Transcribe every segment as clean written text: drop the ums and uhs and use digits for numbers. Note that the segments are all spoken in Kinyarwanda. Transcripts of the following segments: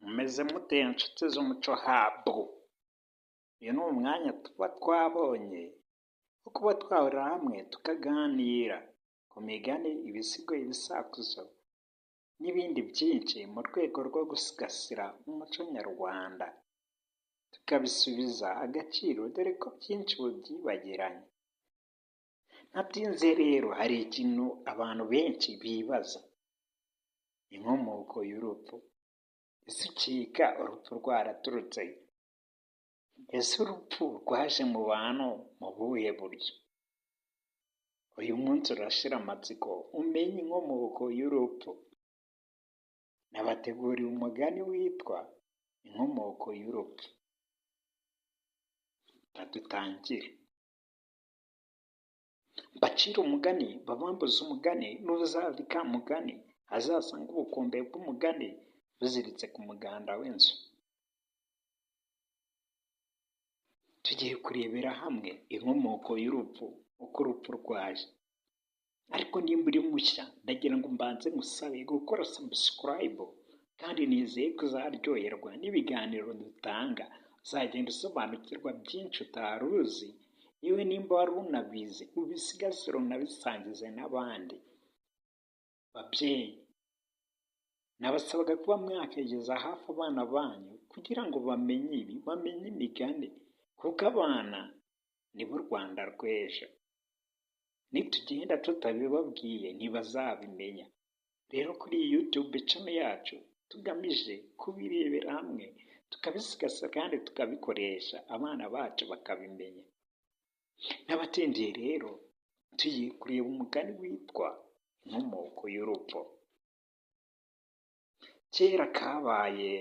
Mumeze mute inshuti z'umuco habwo? Uyu ni umwanya tuba twabonye wo kuba twahurira hamwe tukaganira ku migani, ibisigo, ibisakuzo n'ibindi byinshi mu rwego rwo gusigasira umuco nyarwanda, tukabisubiza agaciro dore ko byinshi ubu byibagiranye. Ntatinze rero, hari ikintu abantu benshi bibaza: inkomoko y'urupfu. Ese ukeka urupfu rwaraturutse he? Ese urupfu rwaje mu bantu mu buhe buryo? Uyu munsi urashira amatsiko umenye inkomoko y'urupfu. Nabateguriye umugani witwa inkomoko y'urupfu. Dutangire. Mbacire umugani, babambuze umugani, n'uzabika mugani azasanga ubukombe bw'umugani buziritse ku muganda w'inzu. Tugiye kurebera hamwe inkomoko y'urupfu, uko urupfu rwaje. Ariko nimba uri mushya, ndagira ngo mbanze ngusabe gukora subscribe, kandi nizeye ko uzaryoherwa n'ibiganiro dutanga. Uzagenda usobanukirwa byinshi utari uzi, yewe nimba wari unabizi ubisigasire unabisangize n'abandi. Babyeyi, nabasabaga kuba mwakegeza hafi abana banyu kugira ngo bamenye ibi, bamenye imigani, kuko abana nibo Rwanda rw'ejo. Nitugenda tutabibabwiye ntibazabimenya. Rero kuri iyi YouTube channel yacu tugamije kubirebera hamwe, tukabisigasira kandi tukabikoresha, abana bacu bakabimenya. N'abatindiye rero, tugiye kureba umugani witwa inkomoko y'urupfu. Kera kabaye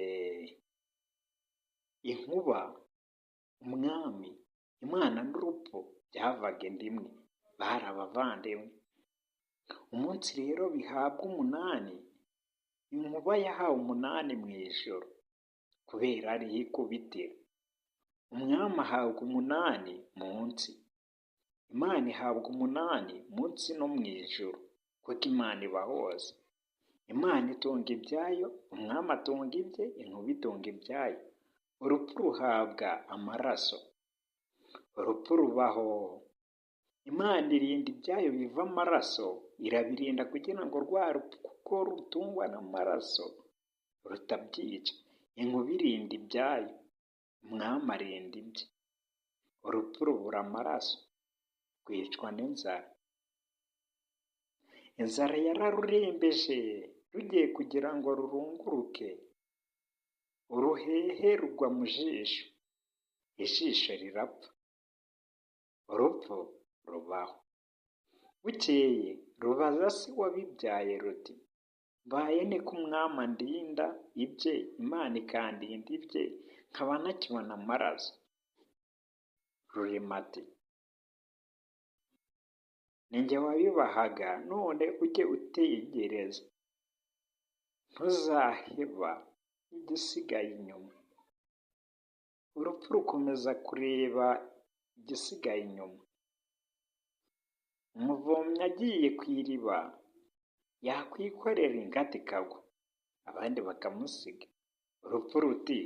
inkuba, umwami, Imana n'urupfu byavaga inda imwe, bari abavandimwe. Umunsi rero bihabwa umunani, inkuba yahawe umunani mu ijoro kubera ariho ikubitira. Umwami ahabwa umunani munsi, Imana ihabwa umunani munsi no mu ijoro, kuko Imana iba hose. Imana itunga ibyayo, umwami atunga ibye, inkuba itunga ibyayo. Urupfu ruhabwa amaraso. Urupfu rubaho. Imana irinda ibyayo biva amaraso, irabirinda kugira ngo rwa rupfu kuko rutungwa n'amaraso rutabyica. Inkuba irinda ibyayo, umwami arinda ibye. Urupfu rubura amaraso, rwicwa n'inzara. Inzara yararurembeje, rugiye kugira ngo rurunguruke, uruhehe rugwa mu jisho, ijisho rirapfa. Urupfu rubaho. Bukeye rubaza se wabibyaye ruti: mbaye ne ko umwami andinda ibye, Imana ikandinda ibye, nkaba ntakibona amaraso? Rurema ati: ni jye wabibahaga, none ujye utegereza, ntuzaheba igisigaye inyuma. Urupfu rukomeza kureba igisigaye inyuma. Umuvomyi agiye ku iriba yakwikorera ingata ikagwa, abandi bakamusiga. Urupfu ruti: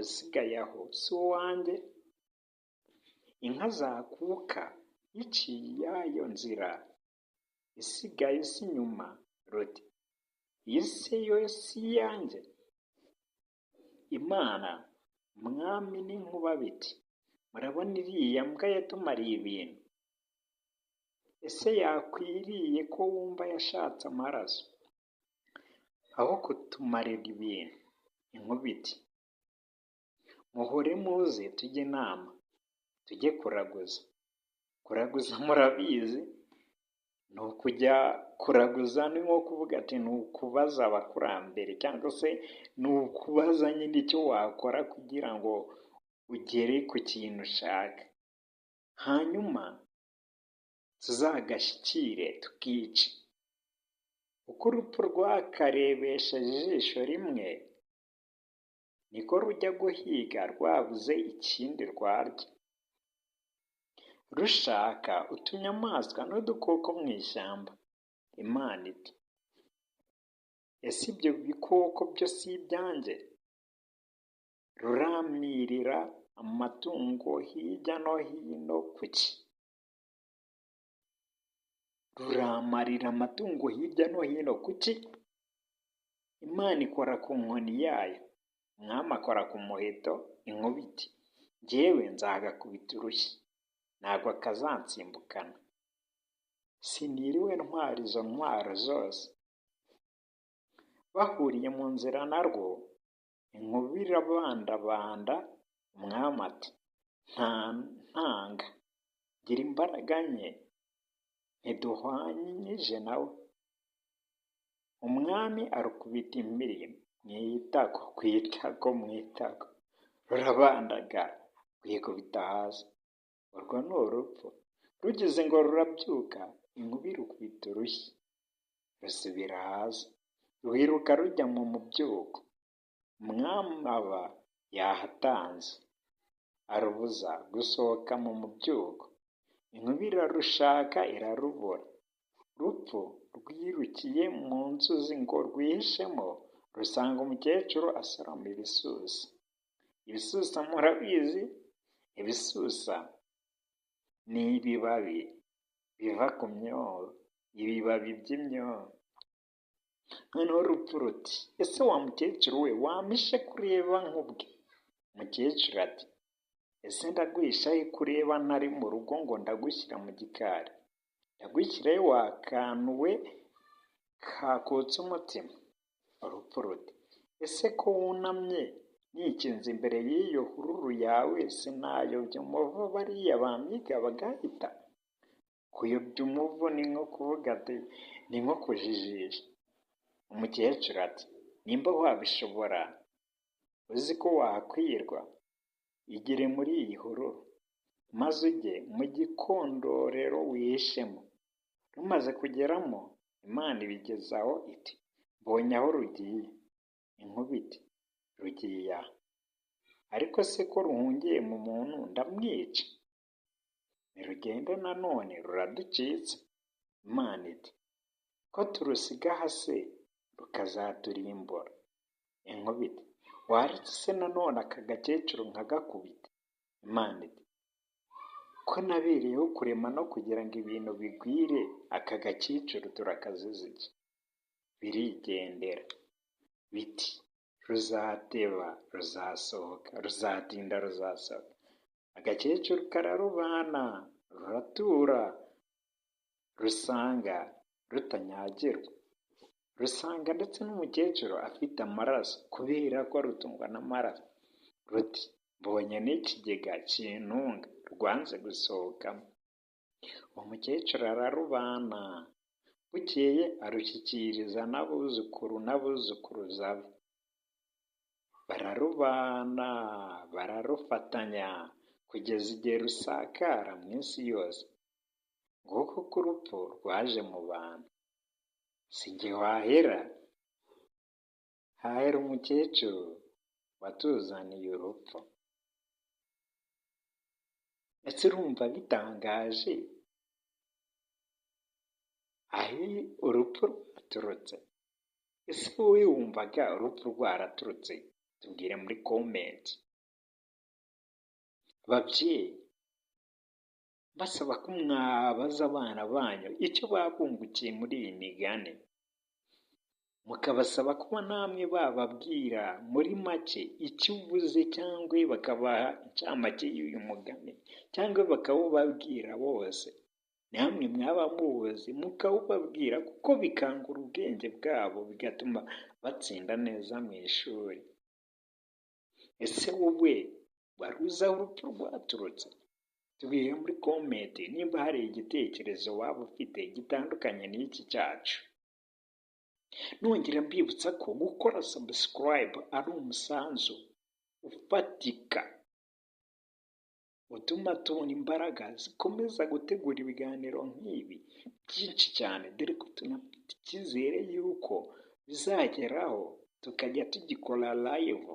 usigaye aho si uwanjye. Inka zakuka iciye iyayo nzira, isigaye si inyuma. Ruti: iyi se yo si iyanjye. Imana, umwami n'inkuba biti: murabona iriya mbwa yatumariye ibintu? Ese yakwiriye ko wumva yashatse amaraso aho kutumarira ibintu? Inkuba iti: muhore muze tujye inama, tujye kuraguza. Kuraguza murabizi, ni ukujya kuraguza, ni nko kuvuga ati ni ukubaza abakurambere, cyangwa se ni ukubaza nyine icyo wakora kugira ngo ugere ku kintu ushaka, hanyuma tuzagashyikire tukice. Uko urupfu rwakarebesheje ijisho rimwe, niko rujya guhiga rwabuze ikindi rwarya. Rushaka utunyamaswa n'udukoko mu ishyamba. Imana iti: ese ibyo bikoko byo si ibyanjye? ruramirira amatungo hirya no hino kuki? Ruramarira amatungo hirya no hino kuki? Imana ikora ku nkoni yayo, umwami akora ku muheto, inkuba iti njyewe nzagakubita urushyi, ntabwo kazansimbukana. Siniriwe ntwara izo ntwaro zose. Bahuriye mu nzira narwo, inkuba irabandabanda, umwami ati ntanga, gira imbaraga nke, ntiduhwanyije nawe. Umwami arukubita impiri ku itako, rurabandagara, rwikubita hasi. Urwo ni urupfu. Rugize ngo rurabyuka, inkuba irukubita urushyi, rusubira hasi, rwiruka rujya mu mubyuko. Umwami aba yahatanze, arubuza gusohoka mu mubyuko. Inkuba irarushaka irarubura. Rupfu rwirukiye mu nzuzi ngo rwihishemo, rusanga umukecuru asoroma ibisusa. Ibisusa murabizi? Ibisusa ni ibibabi biva ku myoro, ibibabi by'imyoro. Noneho urupfu ruti ese wa mukecuru we wampishe kureba nkubwe? Umukecuru ati ese ndaguhishaho kureba ntari mu rugo ngo ndagushyira mu gikari? Ndagushyirayo wa kantu we kakutse umutima. Urupfu ruti ese ko wunamye nikinze imbere y'iyo hururu yawe sinayobya umuvu bariya bampiga bagahita? Kuyobya umuvu ni nko kuvuga ati ni nko kujijisha. Umukecuru ati nimba wabishobora, uzi ko wakwirwa, igire muri iyi hururu, maze ujye mu gikondorero wihishemo. Rumaze kugeramo, Imana ibigezaho iti mbonye aho rugiye. Inkuba iti rugiye aha, ariko se ko ruhungiye mu muntu ndamwica? Nirugende nanone ruraducitse. Imana iti ko turusiga aha se rukazaturimbura. Inkuba iti waretse se nanone aka gakecuru nkagakubita? Imana iti ko nabereyeho kurema no kugira ngo ibintu bigwire, aka gakecuru turakaziza iki? Birigendera biti ruzateba ruzasohoka, ruzatinda ruzasohoka. Agakecuru kararubana, ruratura, rusanga rutanyagirwa. Rusanga ndetse n'umukecuru afite amaraso kubera ko rutungwa n'amaraso. Ruti mbonye n'ikigega kintunga rwanze gusohokamo. Umukecuru ararubana, bukeye arushyikiriza n'abuzukuru n'abuzukuruza be. Bararubana, bararufatanya kugeza igihe rusakara mu isi yose. Nguko ko urupfu rwaje mu bantu. Si jye wahera, hahera umukecuru watuzaniye urupfu. Ese urumva bitangaje aho urupfu rwaturutse? Ese wowe wumvaga urupfu rwaraturutse? Tubwire muri komenti. Babyeyi, basaba ko mwabaza abana banyu icyo babungukiye muri iyi migani, mukabasaba kuba namwe bababwira muri make icyo uvuze, cyangwa bakabaha incamake y'uyu mugani, cyangwa bakawubabwira bose. Namwe mwaba muwuzi mukawubabwira, kuko bikangura ubwenge bwabo bigatuma batsinda neza mu ishuri. Ese wowe wari uzi aho urupfu rwaturutse? Tubwire muri komenti nimba hari igitekerezo waba ufite gitandukanye n'iki cyacu. Nongera mbibutsa ko gukora subscribe ari umusanzu ufatika utuma tubona imbaraga zikomeza gutegura ibiganiro nk'ibi byinshi cyane, dore ko tunafite icyizere yuko bizageraho tukajya tugikora live,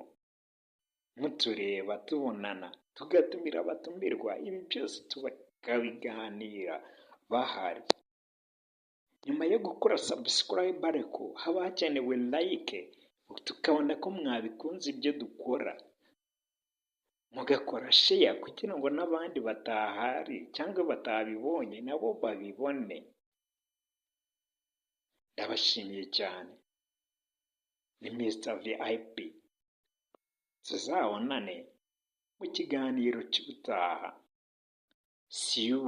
mutureba tubonana, tugatumira abatumirwa, ibi byose tukabiganira bahari. Nyuma yo gukora subscribe ariko haba hakenewe like, tukabona ko mwabikunze ibyo dukora. mugakora sheya kugira ngo n'abandi batahari cyangwa batabibonye nabo babibone. Ndabashimiye cyane. Ni Mr VIP. Tuzabonane mu kiganiro cy'ubutaha. See you.